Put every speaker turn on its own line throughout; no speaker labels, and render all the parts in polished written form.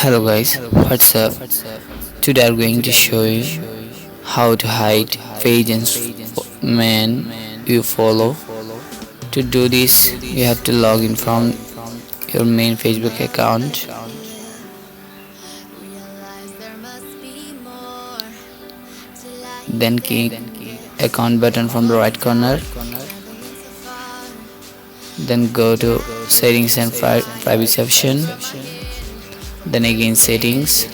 Hello guys, what's up? Today I'm going to show you how to hide pages and man you follow. To do this, you have to log in from your main Facebook account. Then click account button from the right corner. Then go to settings and privacy option. Then again settings.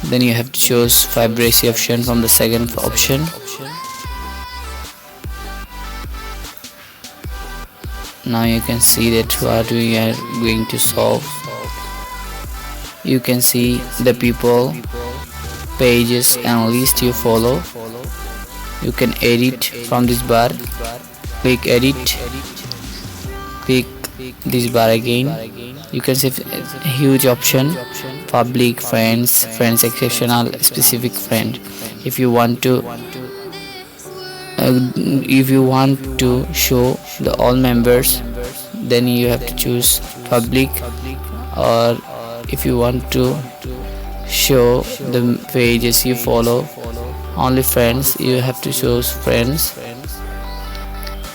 Then you have to choose privacy option from the second option. Now you can see that what we are going to solve. You can see the people, pages and list you follow. You can edit from this bar. Click edit. Click this bar again. You can see a huge option: public, friends, friends exceptional, specific friend. If you want to show the all members, then you have to choose public, or if you want to show the pages you follow only friends, you have to choose friends.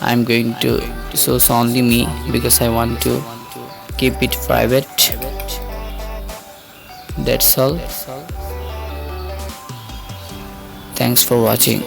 I'm going to choose only me because I want to keep it private. That's all. Thanks for watching.